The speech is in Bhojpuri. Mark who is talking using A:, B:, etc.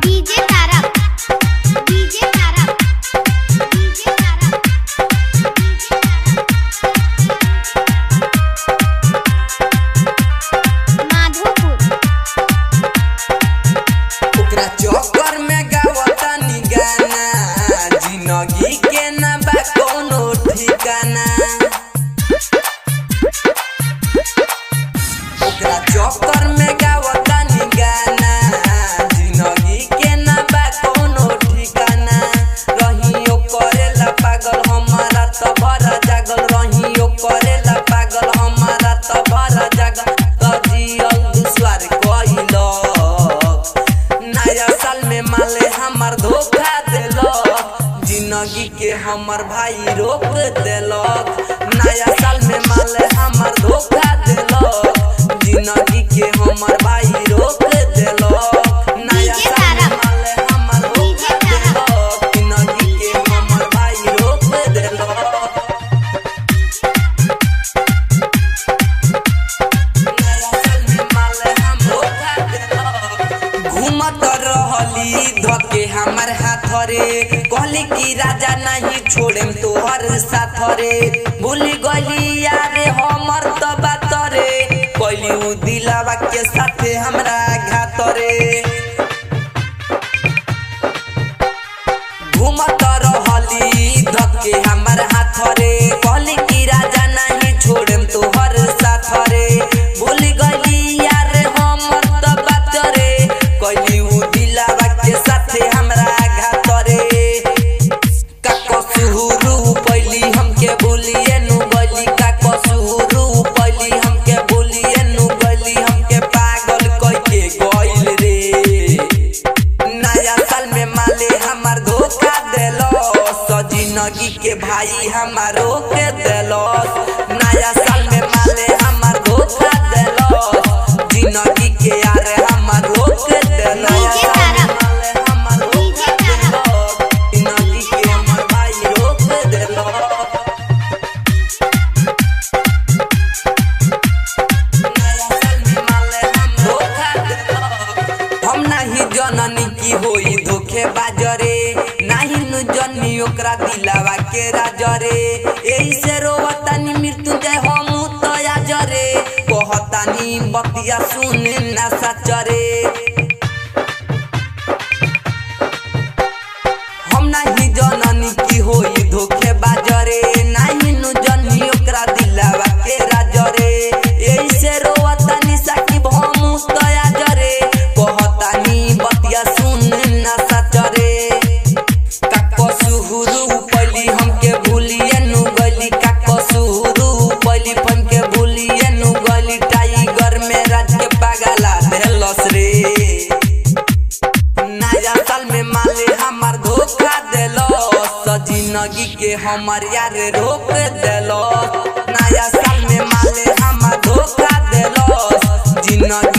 A: डीजे तारक डीजे तारक डीजे तारक माधोपुर
B: ओकरा चक्कर में गावता नी गाना जिंदगी के ना बा कोनो ठिकाना। ओकरा चक्कर में गावता नी गाना जिंदगी के ना बा कोनो ठिकाना। रहियो करेला पागल हमारा तो भरा जागल रहियो करेला पागल हमारा तो भरा जागल जियल दुश्वार कइलो नया साल में माले हमार धोखा देलक जिंदगी के हमर भाई रोक देलक। नया साल में माले हमार धोखा देलक जिंदगी के हमर भाई रोक देलक। नया साल में माले हमार धोखा देलक जिंदगी के हमर भाई रोक देलक। घूमत रहली धके हमर हाथ रे कहली कि राजा नहीं छोड़ेम तोहर साथ रे। भूल गली यारे हमर तो बात रे कहली उ दिलवा के साथे हमरा घात रे। घूमत रहली धके हमर हाथ रे कहली कि राजा नहीं छोड़ेम तोहर साथ रे। भूल गली यार हमर तो बात रे कहली उ दिलवा के साथे हमरा घात रे। का कसुरू पहली हमके भूलिए नु गली का कसुरू पहली हमके भूलिए नु गली हमके पागल कह के गइल रे। नया साल में माले हमार धोखा देलस जिंदगी के भाई हमार रोक देलस। नया साल में माले हमार धोखा देलस जिंदगी के यार हमार रोक देलस। नया साल में माले हमार धोखा देलस जिंदगी के हमर भाई रोक देलस। हम नहीं जननी की होई धोखे बाजरे नहीं नु जनी ओकरा दिलावा के राजरे। एही से रोवतानी मृत्युंजय हम तो आजरे कहतानी बतिया सुन ना सचरे। हम नहीं जननी की होई धोखे बाजरे नहीं नु जनी ओकरा दिलावा के राजरे। एही से रोवतानी साकिब हम तो आजरे कहतानी बतिया सुन ना सचरे। का कसुरू पहली हमके भूलिए नु गली का कसुरू पहली हमके भूलिए नु गली टाइगर में राज के पागला देलस रे। नया साल में माले हमार धोखा देलस जिंदगी के हमर यार रोक देलस। नया साल में माले हमार धोखा देलस जिंदगी